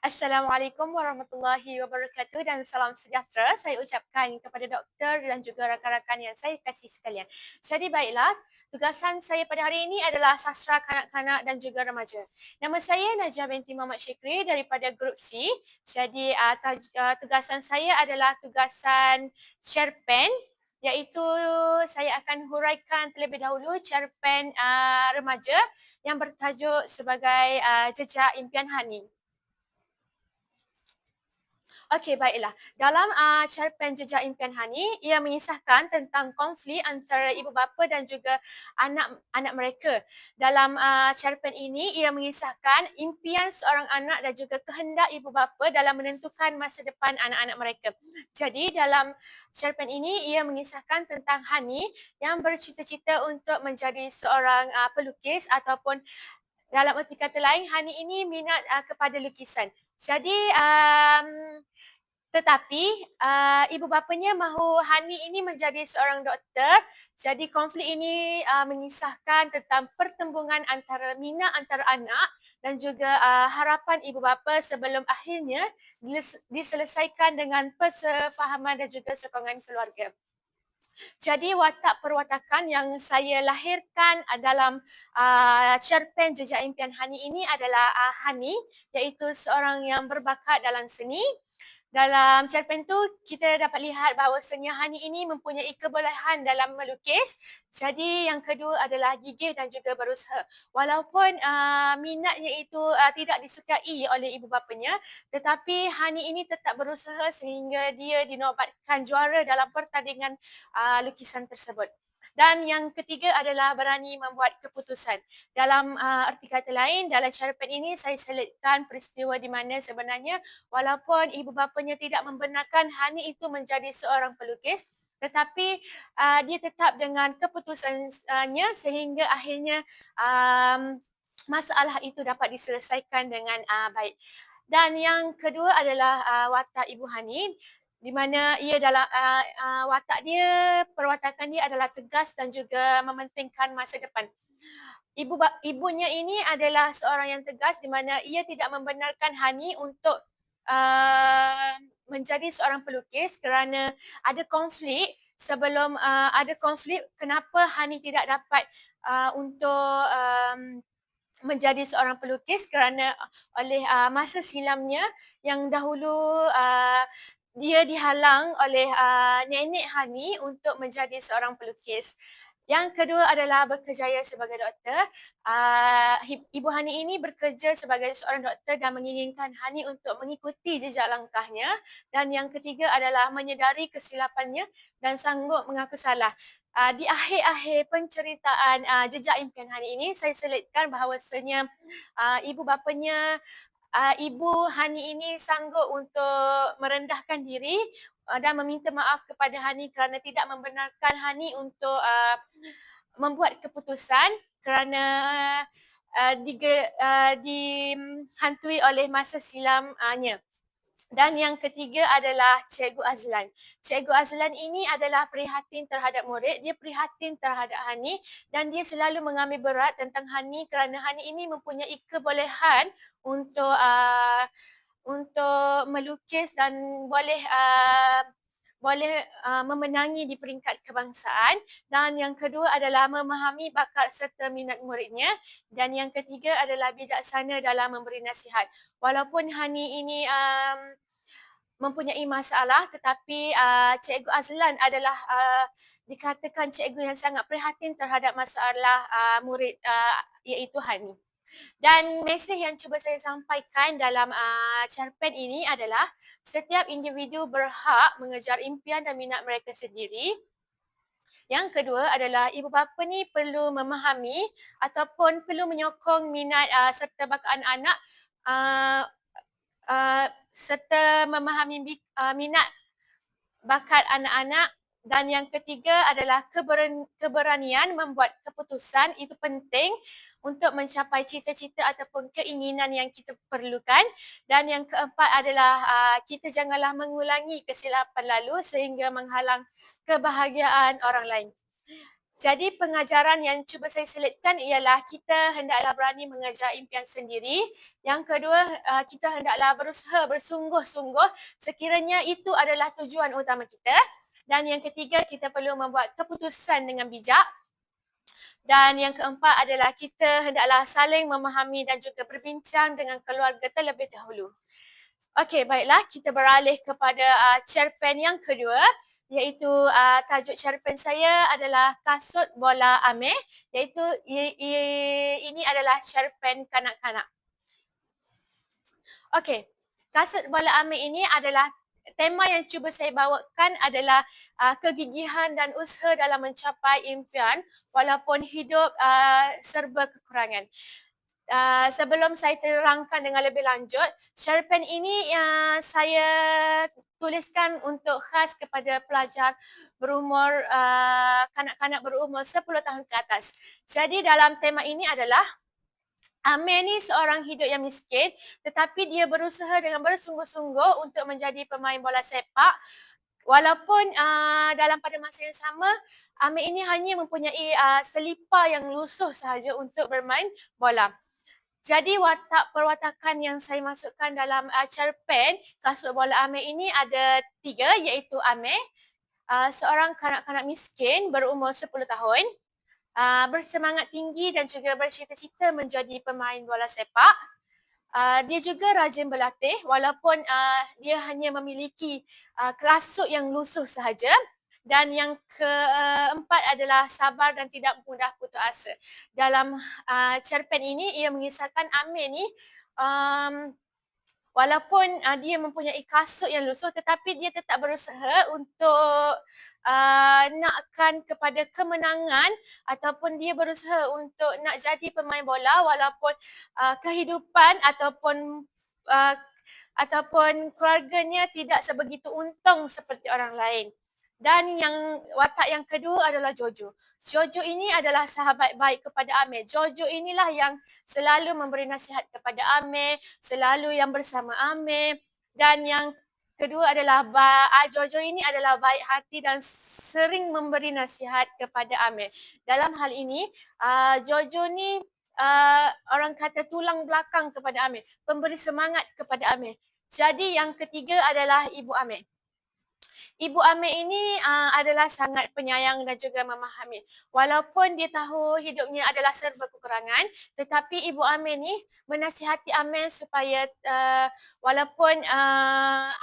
Assalamualaikum warahmatullahi wabarakatuh dan salam sejahtera saya ucapkan kepada doktor dan juga rakan-rakan yang saya kasih sekalian. Jadi baiklah, tugasan saya pada hari ini adalah sastra kanak-kanak dan juga remaja. Nama saya Najah binti Muhammad Syekri daripada grup C. Jadi tugasan saya adalah tugasan cerpen, iaitu saya akan huraikan terlebih dahulu cerpen remaja yang bertajuk sebagai Jejak Impian Hani. Okey, baiklah. Dalam cerpen Jejak Impian Hani, ia mengisahkan tentang konflik antara ibu bapa dan juga anak-anak mereka. Dalam cerpen ini, ia mengisahkan impian seorang anak dan juga kehendak ibu bapa dalam menentukan masa depan anak-anak mereka. Jadi, dalam cerpen ini, ia mengisahkan tentang Hani yang bercita-cita untuk menjadi seorang pelukis ataupun dalam erti kata lain, Hani ini minat kepada lukisan. Jadi, tetapi ibu bapanya mahu Hani ini menjadi seorang doktor. Jadi konflik ini mengisahkan tentang pertembungan antara minat antara anak dan juga harapan ibu bapa sebelum akhirnya diselesaikan dengan persefahaman dan juga sokongan keluarga. Jadi watak perwatakan yang saya lahirkan dalam cerpen Jejak Impian Hani ini adalah Hani, iaitu seorang yang berbakat dalam seni. Dalam cerpen tu kita dapat lihat bahawasanya Hani ini mempunyai kebolehan dalam melukis. Jadi yang kedua adalah gigih dan juga berusaha. Walaupun minatnya itu tidak disukai oleh ibu bapanya, tetapi Hani ini tetap berusaha sehingga dia dinobatkan juara dalam pertandingan lukisan tersebut. Dan yang ketiga adalah berani membuat keputusan. Dalam erti kata lain, dalam cerpen ini saya selitkan peristiwa di mana sebenarnya walaupun ibu bapanya tidak membenarkan Hani itu menjadi seorang pelukis, tetapi dia tetap dengan keputusannya sehingga akhirnya masalah itu dapat diselesaikan dengan baik. Dan yang kedua adalah watak Ibu Hani, di mana ia dalam watak dia, perwatakan dia adalah tegas dan juga mementingkan masa depan. Ibunya ini adalah seorang yang tegas di mana ia tidak membenarkan Hani untuk menjadi seorang pelukis kerana ada konflik sebelum ada konflik kenapa Hani tidak dapat untuk menjadi seorang pelukis kerana oleh masa silamnya yang dahulu dia dihalang oleh nenek Hani untuk menjadi seorang pelukis. Yang kedua adalah berkejaya sebagai doktor. Ibu Hani ini bekerja sebagai seorang doktor dan menginginkan Hani untuk mengikuti jejak langkahnya. Dan yang ketiga adalah menyedari kesilapannya dan sanggup mengaku salah. Di akhir-akhir penceritaan Jejak Impian Hani ini, saya selitkan bahawasanya ibu bapanya Ibu Hani ini sanggup untuk merendahkan diri dan meminta maaf kepada Hani kerana tidak membenarkan Hani untuk membuat keputusan kerana dihantui oleh masa silamnya. Dan yang ketiga adalah Cikgu Azlan. Cikgu Azlan ini adalah prihatin terhadap murid, dia prihatin terhadap Hani dan dia selalu mengambil berat tentang Hani kerana Hani ini mempunyai kebolehan untuk melukis dan boleh memenangi di peringkat kebangsaan. Dan yang kedua adalah memahami bakat serta minat muridnya. Dan yang ketiga adalah bijaksana dalam memberi nasihat. Walaupun Hani ini mempunyai masalah tetapi Cikgu Azlan adalah dikatakan cikgu yang sangat prihatin terhadap masalah murid iaitu Hani. Dan mesej yang cuba saya sampaikan dalam cerpen ini adalah setiap individu berhak mengejar impian dan minat mereka sendiri. Yang kedua adalah ibu bapa ni perlu memahami ataupun perlu menyokong minat serta bakat anak-anak serta memahami minat bakat anak-anak. Dan yang ketiga adalah keberanian membuat keputusan, itu penting untuk mencapai cita-cita ataupun keinginan yang kita perlukan. Dan yang keempat adalah kita janganlah mengulangi kesilapan lalu sehingga menghalang kebahagiaan orang lain. Jadi pengajaran yang cuba saya selitkan ialah kita hendaklah berani mengejar impian sendiri. Yang kedua, kita hendaklah berusaha bersungguh-sungguh sekiranya itu adalah tujuan utama kita. Dan yang ketiga, kita perlu membuat keputusan dengan bijak. Dan yang keempat adalah kita hendaklah saling memahami dan juga berbincang dengan keluarga terlebih dahulu. Okey, baiklah, kita beralih kepada cerpen yang kedua, iaitu tajuk cerpen saya adalah Kasut Bola Amir, iaitu ini adalah cerpen kanak-kanak. Okey, Kasut Bola Amir ini adalah tema yang cuba saya bawakan adalah kegigihan dan usaha dalam mencapai impian walaupun hidup serba kekurangan. Sebelum saya terangkan dengan lebih lanjut, cerpen ini saya tuliskan untuk khas kepada pelajar berumur kanak-kanak berumur 10 tahun ke atas. Jadi dalam tema ini adalah Amir ni seorang hidup yang miskin, tetapi dia berusaha dengan bersungguh-sungguh untuk menjadi pemain bola sepak. Walaupun dalam pada masa yang sama, Amir ini hanya mempunyai selipar yang lusuh sahaja untuk bermain bola. Jadi perwatakan yang saya masukkan dalam cerpen Kasut Bola Amir ini ada 3, iaitu Amir, seorang kanak-kanak miskin berumur 10 tahun, bersemangat tinggi dan juga bercita-cita menjadi pemain bola sepak. Dia juga rajin berlatih walaupun dia hanya memiliki kasut yang lusuh sahaja. Dan yang keempat adalah sabar dan tidak mudah putus asa. Dalam cerpen ini ia mengisahkan Amir ni walaupun dia mempunyai kasut yang lusuh tetapi dia tetap berusaha untuk nakkan kepada kemenangan ataupun dia berusaha untuk nak jadi pemain bola walaupun kehidupan ataupun keluarganya tidak sebegitu untung seperti orang lain. Dan yang watak yang kedua adalah Jojo. Jojo ini adalah sahabat baik kepada Amir. Jojo inilah yang selalu memberi nasihat kepada Amir, selalu yang bersama Amir. Dan yang kedua adalah Jojo ini adalah baik hati dan sering memberi nasihat kepada Amir. Dalam hal ini, Jojo ni orang kata tulang belakang kepada Amir, pemberi semangat kepada Amir. Jadi yang ketiga adalah Ibu Amir. Ibu Amir ini adalah sangat penyayang dan juga memahami. Walaupun dia tahu hidupnya adalah serba kekurangan, tetapi Ibu Amir ni menasihati Amir supaya walaupun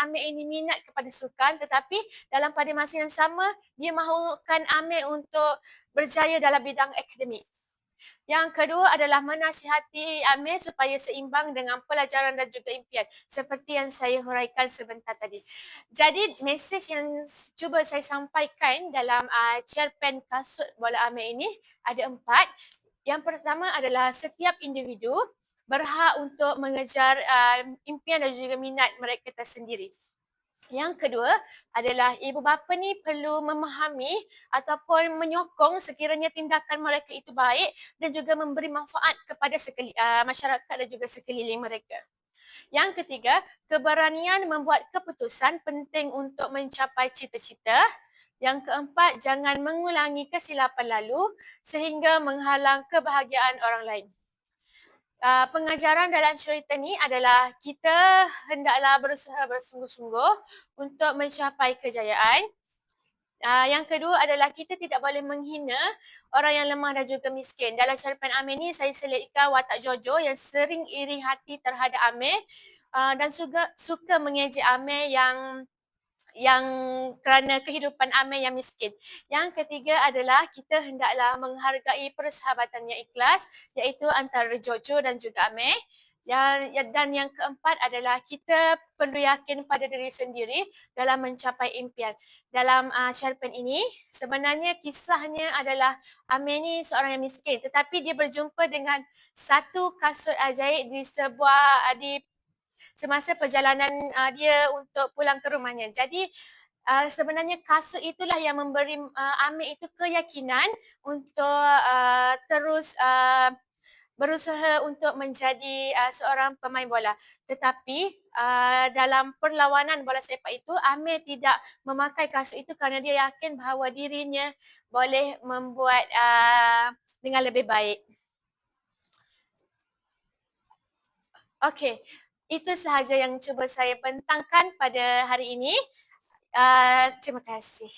Amir ini minat kepada sukan, tetapi dalam pada masa yang sama, dia mahukan Amir untuk berjaya dalam bidang akademik. Yang kedua adalah menasihati Amir supaya seimbang dengan pelajaran dan juga impian. Seperti yang saya huraikan sebentar tadi. Jadi mesej yang cuba saya sampaikan dalam cerpen Kasut Bola Amir ini ada 4. Yang pertama adalah setiap individu berhak untuk mengejar impian dan juga minat mereka tersendiri. Yang kedua adalah ibu bapa ni perlu memahami ataupun menyokong sekiranya tindakan mereka itu baik dan juga memberi manfaat kepada masyarakat dan juga sekeliling mereka. Yang ketiga, keberanian membuat keputusan penting untuk mencapai cita-cita. Yang keempat, jangan mengulangi kesilapan lalu sehingga menghalang kebahagiaan orang lain. Pengajaran dalam cerita ni adalah kita hendaklah berusaha bersungguh-sungguh untuk mencapai kejayaan. Yang kedua adalah kita tidak boleh menghina orang yang lemah dan juga miskin. Dalam cerpen Amir ni saya selitkan watak Jojo yang sering iri hati terhadap Amir dan juga suka mengejek Amir yang kerana kehidupan Amir yang miskin. Yang ketiga adalah kita hendaklah menghargai persahabatan yang ikhlas iaitu antara Jojo dan juga Amir. Dan yang keempat adalah kita perlu yakin pada diri sendiri dalam mencapai impian. Dalam cerpen ini sebenarnya kisahnya adalah Amir ni seorang yang miskin tetapi dia berjumpa dengan satu kasut ajaib di semasa perjalanan dia untuk pulang ke rumahnya. Jadi sebenarnya kasut itulah yang memberi Amir itu keyakinan untuk terus berusaha untuk menjadi seorang pemain bola. Tetapi dalam perlawanan bola sepak itu, Amir tidak memakai kasut itu kerana dia yakin bahawa dirinya boleh membuat dengan lebih baik. Okey, itu sahaja yang cuba saya bentangkan pada hari ini. Terima kasih.